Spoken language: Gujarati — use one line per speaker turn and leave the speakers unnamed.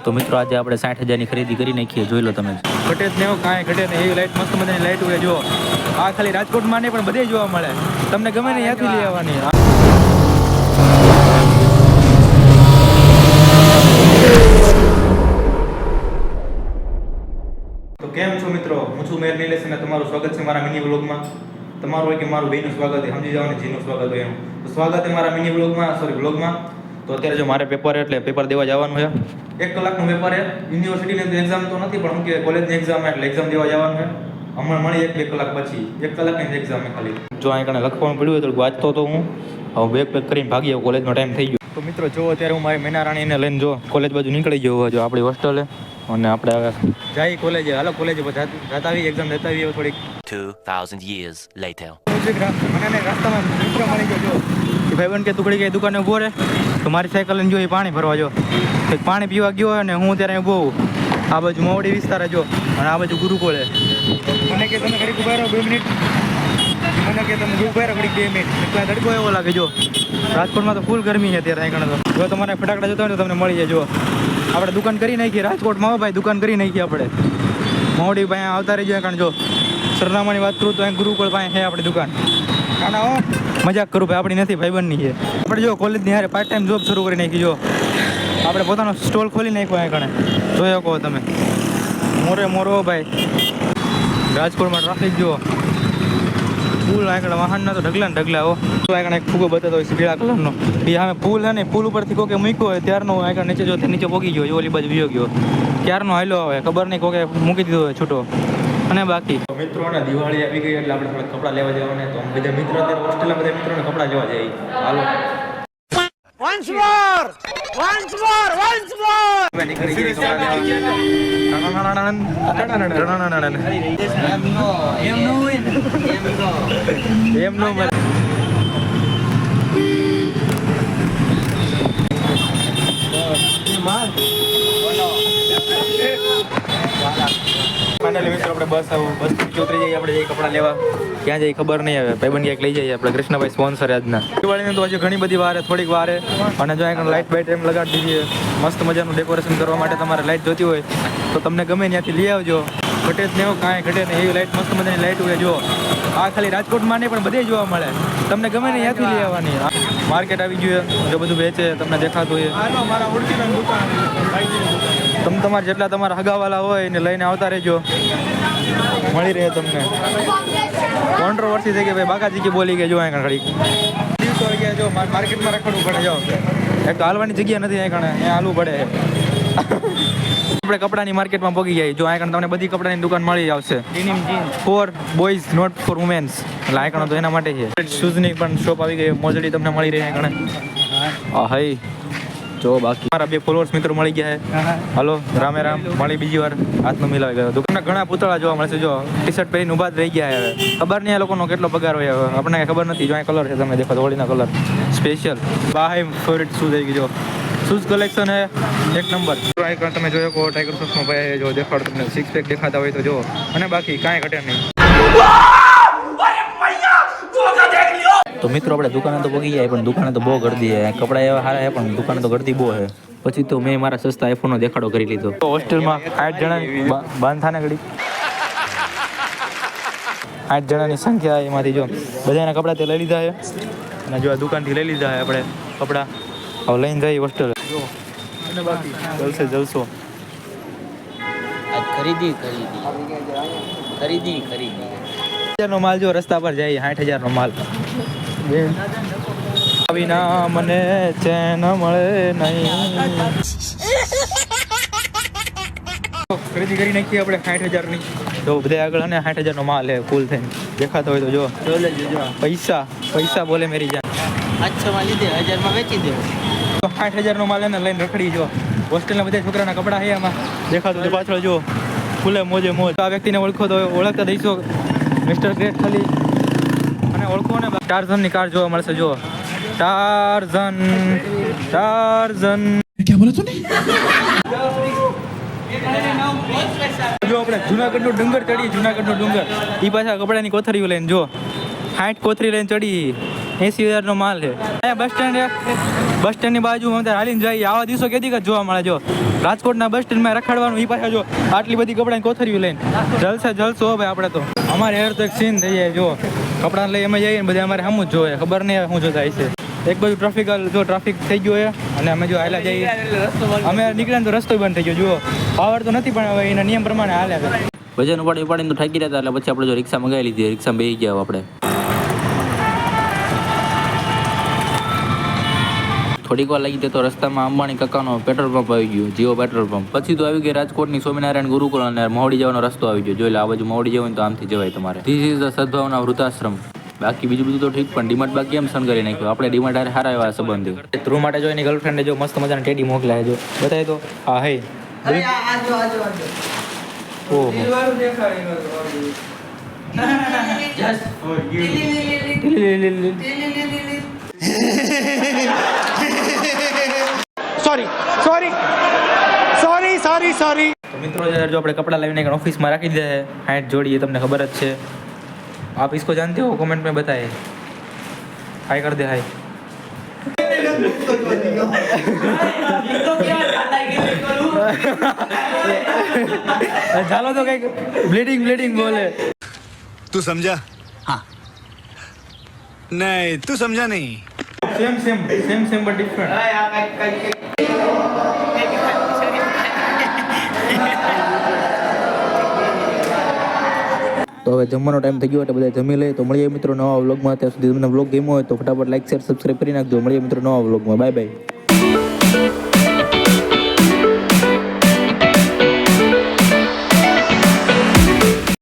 તો મિત્રો આજે આપણે 60,000ની ખરીદી કરી નાખીએ, જોઈ લો તમે. ઘટે જ નહીં, કાંઈ ઘટે નહીં, એવી લાઈટ મસ્ત મજાની લાઈટ હોય. જો આ ખાલી રાજકોટમાં નહીં પણ બધે જોવા મળે, તમને ગમે ને ત્યાંથી લઈ આવવાની. તો કેમ છો મિત્રો, હું છું મેર નિલેશ અને તમારું સ્વાગત છે મારા મિની વ્લોગમાં. તમારું હોય કે મારું બેનું સ્વાગત છે, સમજી જાવ ને, જીનું સ્વાગત હોય એમ. તો સ્વાગત છે મારા મિની વ્લોગમાં. તો અત્યારે જો મારે પેપર એટલે પેપર દેવા જવાનું છે. 1 કલાકનું પેપર છે. યુનિવર્સિટીની એક્ઝામ તો નથી પણ હું કે કોલેજની એક્ઝામ એટલે એક્ઝામ દેવા જવાનું છે. હમણાં મળી 1-2 કલાક પછી, 1 કલાકની એક્ઝામ છે ખાલી. જો અહીં કણે લખવાનું પડ્યું હોય થોડુંક વાંચતો તો હું. હવે બેગ પેક કરીને ભાગી આવું, કોલેજનો ટાઈમ થઈ ગયો. તો મિત્રો જો અત્યારે હું મારી મેના રાણીને લઈને જો કોલેજ બાજુ નીકળી ગયો જો આપણી હોસ્ટેલે. અને આપણે હવે જઈ કોલેજે, હાલો કોલેજે જતા આવી, એક્ઝામ દેતા આવી થોડીક.
2000 years later.
મને રસ્તામાં મિત્ર મળી ગયો જો કે ભાઈબંધ કે તુકડી કઈ દુકાને ઊભો રહે, તો મારી સાયકલ લઈને જો એ પાણી ભરવા જો કંઈક પાણી પીવા ગયો અને હું ત્યારે ઊભો આ બાજુ મોવડી વિસ્તાર જો અને આ બાજુ ગુરુકુળે. મને કે તમે ઘડીક ઊભા રહો 2 મિનિટ, મને કે તમે ઊભા રહો ઘડીક 2 મિનિટ. ત્યાં તડકો એવો લાગે જો, રાજકોટમાં તો ફૂલ ગરમી છે અત્યારે. અહીં કણે તો જો તમારે ફટાકડા જોતા હોય તો તમને મળી જાય. જો આપણે દુકાન કરી નાખીએ રાજકોટમાં, ભાઈ દુકાન કરી નાખીએ આપણે મોવડી ભાઈ આવતા રહી જાય. કારણ જો સરનામાની વાત કરું તો અહીં ગુરુકુળ પાસે છે આપણી દુકાન. કાના હો મજાક કરું ભાઈ, આપણી નથી, ભાઈબંધની છે. આપણે જો કોલેજની હારે પાર્ટ ટાઈમ જોબ શરૂ કરી નાખી. જો આપણે પોતાનો સ્ટોલ ખોલી નાખ્યો અહીં કણે, જોઈ શકો તમે. મોરો ભાઈ રાજકોટમાં ટ્રાફિક જુઓ પુલ આગળ વાહનના તો ઢગલા હો. તો આગળ એક ફૂગો બતાતો હોય પીળા કલરનો, એ સામે પુલ છે ને, પુલ ઉપરથી કોકે મૂક્યો હોય ત્યારનો આગળ નીચે જો નીચે પોગી ગયો, ઓલી બાજુ વિયો ગયો, ક્યારનો હાલ્યો આવે ખબર નહીં, કોકે મૂકી દીધો હોય છૂટો. અને બાકી મિત્રોને દિવાળી આવી ગઈ એટલે આપણે થોડા કપડાં લેવા જવાના. તો બધા મિત્રો અત્યારે હોસ્ટેલના બધા મિત્રોને કપડાં લેવા જઈએ. હાલો once more ફાઇનલી મિત્રો આપણે બસ ઉતરી જઈએ, આપણે જઈએ કપડાં લેવા. ક્યાં જઈએ ખબર નહીં આવે, ભાઈબંધ ક્યાંક લઈ જઈએ આપણે. કૃષ્ણભાઈ સ્પોન્સર આજના દિવાળીને તો હજી ઘણી બધી વાર, થોડીક વાર. અને જો અહીં લાઇટ બાઇટ એમ લગાડી દીધી, મસ્ત મજાનું ડેકોરેશન કરવા માટે. તમારે લાઇટ જોતી હોય તો તમને ગમે ત્યાંથી લઈ આવજો. ઘટે જ નહીં, કાંઈ ઘટે નહીં, એવી લાઇટ મસ્ત મજાની લાઇટ હોય. જો આ ખાલી રાજકોટમાં નહીં પણ બધે જોવા મળે, તમને ગમે ને ત્યાંથી લઈ આવવાની. માર્કેટ આવી ગયું, જો બધું વેચે તમને દેખાતું હોય. તમે તમારે જેટલા તમારા હગાવાલા હોય એને લઈને આવતા રહેજો, મળી રહે તમને. કોન્ટ્રોવર્સી થઈ ગઈ ભાઈ, બાકાજી કે બોલી ગયા જો અહીં ઘડી દિવસો આવી ગયા. જો માર્કેટમાં રખડવું પડે. જો એક તો હાલવાની જગ્યા નથી અહીં કણે, અહીંયા હાલવું પડે. આપણે કપડાની માર્કેટમાં પહોંચી જાય. જો અહીં તમને બધી કપડાની દુકાન મળી આવશે. Denim jeans for boys, not for womens. એટલે અહીં તો એના માટે છે. શૂઝની પણ શોપ આવી ગઈ, મોજડી તમને મળી રહે અહીં હાઈ. જો બાકી મારા 2 ફોલોઅર્સ મિત્રો મળી ગયા છે. હલો રામે રામ, મળી બીજી વાર હાથનો મિલાવી ગયો. દુકાનના ઘણા પૂતળા જોવા મળશે. જો ટી શર્ટ પહેરીને ઊભા જ રહી ગયા હવે. ખબર નહીં આ લોકોનો કેટલો પગાર હોય, હવે આપણને ખબર નથી. જો અહીં કલર છે તમે દેખો, હોળીના colour special. By favourite shoes આવી ગયો. શૂઝ કલેક્શન હે 1 નંબર. તમે જોયો કો ટાઈગર શોસનો ભાઈ જો દેખાડો તમને, 6 પેક દેખાતા હોય તો જો. અને બાકી કાંઈ ઘટે નહીં. તો મિત્રો આપણે દુકાને તો પગી જાય પણ દુકાને તો બહુ ગરદી છે. કપડા એવા સારા છે પણ દુકાને તો ગરદી બહુ છે. પછી તો મેં મારા સસ્તા આઈફોનનો દેખાડો કરી લીધો. હોસ્ટેલમાં 8 જણાની બાંધાને ઘડી 8 જણાની સંખ્યા, એમાંથી જો બધાના કપડાં તે લઈ લીધા છે. અને જો આ દુકાનથી લઈ લીધા છે આપણે કપડાં, હવે લઈને જઈએ હોસ્ટેલ. જો અને બાકી જલસો
ખરીદી
1000નો માલ જો રસ્તા પર જાય, 60,000નો માલ. વિના મને ચેન મળે નહીં. ખરીદી કરી નાખીએ આપણે 60,000ની. તો બધા આગળ અને 60,000નો માલ હે ફૂલ થઈને દેખાતો હોય તો જો. પૈસા બોલે મેરી જાન.
800માં લીધે 1000માં વેચી દે.
તો 60,000નો માલ એને લઈને રખડી. જો હોસ્ટેલના બધા છોકરાના કપડાં છે એમાં દેખાતું તો પાછળ જો ફૂલે મોજે મોજ. આ વ્યક્તિને ઓળખો તો ઓળખતા દઈશો, મિસ્ટર ગ્રેટ ખાલી. અને ઓળખો ને ટાર્ઝનની કાર જોવા મળશે. જો ટાર્ઝન
क्या बोला तूने?
જો આપણે જુનાગઢનો ડુંગર ચડીએ, જુનાગઢનો ડુંગર. એ પાછા કપડાની કોથળીઓ લઈને જો 60 કોથળી લઈને ચડી. 80,000 નો માલ છે. અહીંયા બસ સ્ટેન્ડની બાજુમાં અમે હાલીને જઈએ. આવા દિવસો કેદી જ જોવા મળે. જો રાજકોટના બસ સ્ટેન્ડમાં રખડવાનું એ પાછા જો આટલી બધી કપડાની કોથરીઓ લઈને જલસો ભાઈ આપણે તો. અમારે હેર તો એક સીન થઈ જાય. જો કપડાં લઈ અમે જઈએ ને બધા અમારે સામું જ જોવે, ખબર નહીં શું જોતા છે. એક બાજુ ટ્રાફિક થઈ ગયો છે અને અમે જો હાલ્યા જઈએ. અમે નીકળ્યા તો રસ્તો બંધ થઈ ગયો. જુઓ પાવર તો નથી પણ હવે એના નિયમ પ્રમાણે હાલ્યા કરે.
વજન ઉપાડીને તો થાકી રહ્યા હતા એટલે પછી આપણે જો રિક્ષા મંગાવી લીધી. રિક્ષામાં બેસી ગયા આપણે. થોડીક વાર લાગી તો રસ્તામાં અંબાણી કાકાનો પેટ્રોલ પંપ આવી ગયો, જીઓ પેટ્રોલ પંપ. પછી તો આવી ગઈ રાજકોટની સ્વામિનારાયણ ગુરુકુળ અને મહોડી જવાનો રસ્તો આવી ગયો. જોઈ લે આ બાજુ મહોડી જવું તો આમથી જવાય તમારે. This is the Sadbhavna Vruddhashram. બાકી બીજું બધું તો ઠીક પણ ડીમાર્ટ બાકી એમ સન કરી નાખ્યું. આપણે ડીમાર્ટ હારે સારા એવા સંબંધ. ધ્રુવ માટે જો એની ગર્લફ્રેન્ડે જો મસ્ત મજાના ટેડી મોકલાય. જો બતાય તો હા હે ઓહો
સોરી.
તો મિત્રો જો આપણે કપડાં લાવીને ઓફિસમાં રાખી દે 60 જોડી, એ તમને ખબર જ છે. आप इसको जानते हो? कमेंट में बताए. हाय कर दे हाय. ચાલો તો કઈક બ્લીડિંગ બોલે.
तू समझा? हाँ. नहीं तू समझा नहीं.
Same but different. તો હવે જમવાનો ટાઈમ થઈ ગયો એટલે બધા જમી લે. તો મળીએ મિત્રો નવા વ્લોગમાં. ત્યાં સુધી તમને વ્લોગ ગમ્યો હોય તો ફટાફટ લાઈક શેર સબસ્ક્રાઈબ કરી નાખજો. મળીએ મિત્રો નવા વ્લોગમાં. Bye bye.